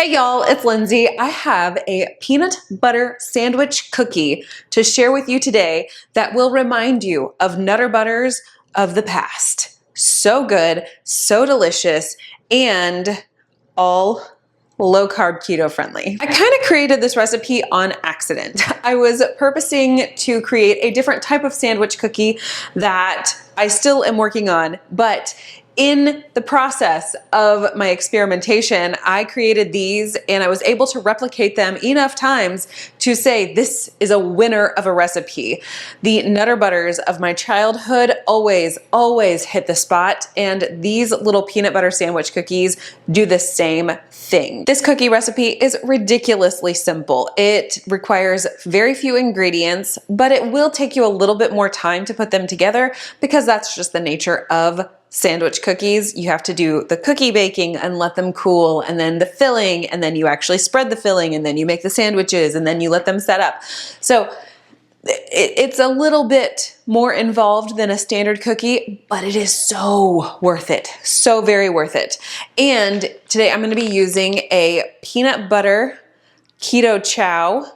Hey y'all, it's Lindsay. I have a peanut butter sandwich cookie to share with you today that will remind you of Nutter Butters of the past. So good, so delicious, and all low carb keto friendly. I kind of created this recipe on accident. I was purposing to create a different type of sandwich cookie that I still am working on, but in the process of my experimentation, I created these and I was able to replicate them enough times to say this is a winner of a recipe. The Nutter Butters of my childhood always hit the spot, and these little peanut butter sandwich cookies do the same thing. This cookie recipe is ridiculously simple. It requires very few ingredients, but it will take you a little bit more time to put them together because that's just the nature of sandwich cookies. You have to do the cookie baking and let them cool, and then the filling, and then you actually spread the filling, and then you make the sandwiches, and then you let them set up. So it's a little bit more involved than a standard cookie, but it is so worth it. So very worth it. And today I'm going to be using a peanut butter KetoChow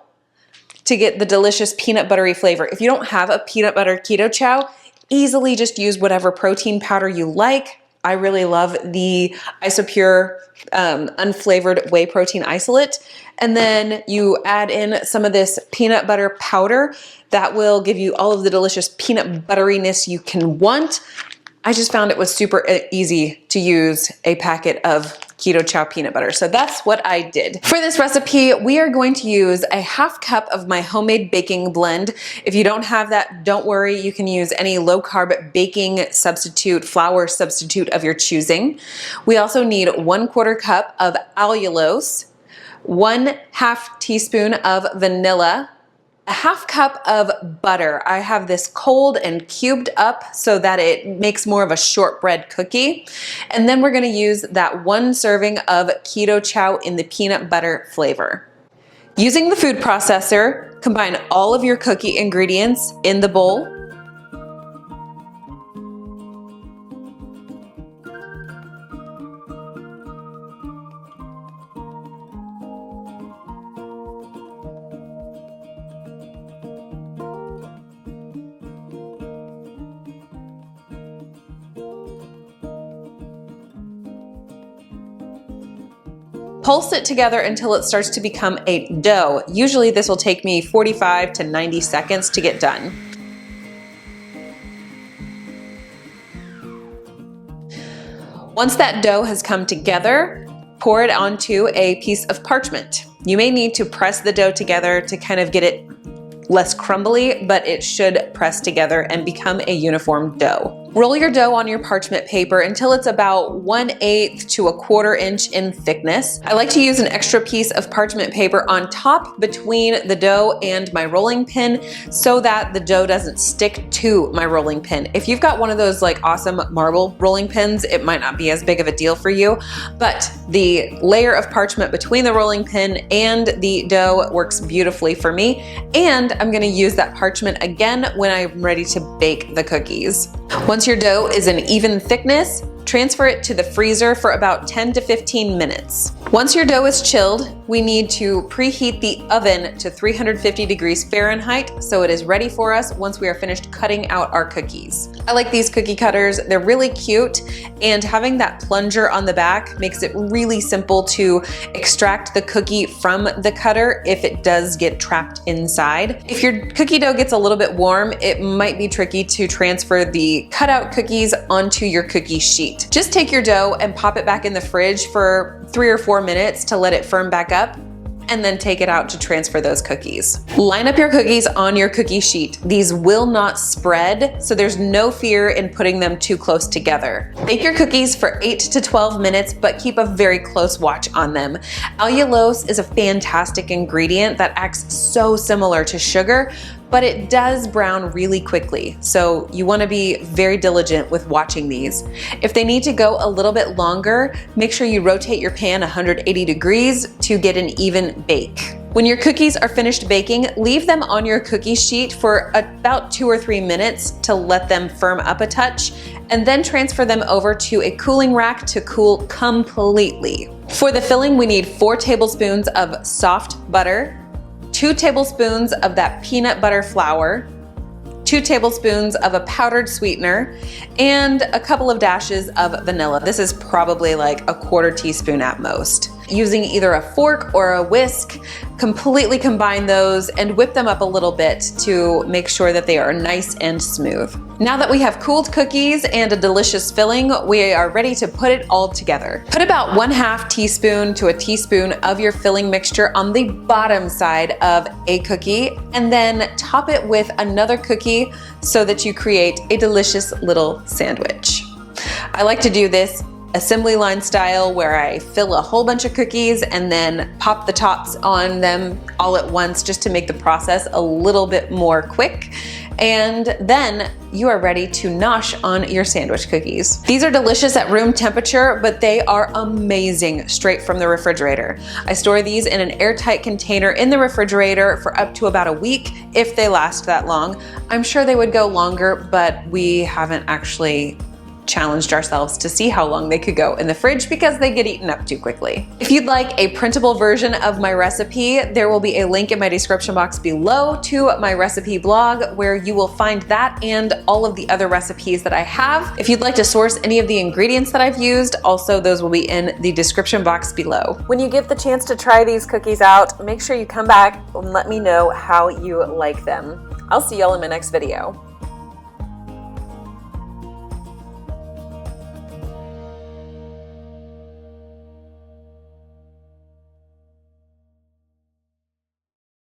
to get the delicious peanut buttery flavor. If you don't have a peanut butter KetoChow, easily just use whatever protein powder you like. I really love the Isopure unflavored whey protein isolate. And then you add in some of this peanut butter powder that will give you all of the delicious peanut butteriness you can want. I just found it was super easy to use a packet of KetoChow peanut butter. So that's what I did. For this recipe, we are going to use a half cup of my homemade baking blend. If you don't have that, don't worry. You can use any low carb baking substitute, flour substitute of your choosing. We also need 1/4 cup of allulose, 1/2 teaspoon of vanilla, a half cup of butter. I have this cold and cubed up so that it makes more of a shortbread cookie. And then we're going to use that 1 serving of KetoChow in the peanut butter flavor. Using the food processor, combine all of your cookie ingredients in the bowl. Pulse it together until it starts to become a dough. Usually this will take me 45 to 90 seconds to get done. Once that dough has come together, pour it onto a piece of parchment. You may need to press the dough together to kind of get it less crumbly, but it should press together and become a uniform dough. Roll your dough on your parchment paper until it's about 1/8 to 1/4 inch in thickness. I like to use an extra piece of parchment paper on top between the dough and my rolling pin so that the dough doesn't stick to my rolling pin. If you've got one of those like awesome marble rolling pins, it might not be as big of a deal for you, but the layer of parchment between the rolling pin and the dough works beautifully for me. And I'm gonna use that parchment again when I'm ready to bake the cookies. Once your dough is an even thickness, transfer it to the freezer for about 10 to 15 minutes. Once your dough is chilled, we need to preheat the oven to 350 degrees Fahrenheit so it is ready for us once we are finished cutting out our cookies. I like these cookie cutters. They're really cute, and having that plunger on the back makes it really simple to extract the cookie from the cutter if it does get trapped inside. If your cookie dough gets a little bit warm, it might be tricky to transfer the cutout cookies onto your cookie sheet. Just take your dough and pop it back in the fridge for 3 or 4 minutes to let it firm back up, and then take it out to transfer those cookies. Line up your cookies on your cookie sheet. These will not spread, so there's no fear in putting them too close together. Bake your cookies for 8 to 12 minutes, but keep a very close watch on them. Allulose is a fantastic ingredient that acts so similar to sugar, but it does brown really quickly. So you wanna be very diligent with watching these. If they need to go a little bit longer, make sure you rotate your pan 180 degrees to get an even bake. When your cookies are finished baking, leave them on your cookie sheet for about 2 or 3 minutes to let them firm up a touch, and then transfer them over to a cooling rack to cool completely. For the filling, we need 4 tablespoons of soft butter, 2 tablespoons of that peanut butter flour, 2 tablespoons of a powdered sweetener, and a couple of dashes of vanilla. This is probably like a 1/4 teaspoon at most. Using either a fork or a whisk, completely combine those and whip them up a little bit to make sure that they are nice and smooth. Now that we have cooled cookies and a delicious filling, we are ready to put it all together. Put about 1/2 teaspoon to a teaspoon of your filling mixture on the bottom side of a cookie, and then top it with another cookie so that you create a delicious little sandwich. I like to do this assembly line style, where I fill a whole bunch of cookies and then pop the tops on them all at once, just to make the process a little bit more quick. And then you are ready to nosh on your sandwich cookies. These are delicious at room temperature, but they are amazing straight from the refrigerator. I store these in an airtight container in the refrigerator for up to about a week if they last that long. I'm sure they would go longer, but we haven't actually challenged ourselves to see how long they could go in the fridge because they get eaten up too quickly. If you'd like a printable version of my recipe, there will be a link in my description box below to my recipe blog, where you will find that and all of the other recipes that I have. If you'd like to source any of the ingredients that I've used, also those will be in the description box below. When you get the chance to try these cookies out, make sure you come back and let me know how you like them. I'll see y'all in my next video.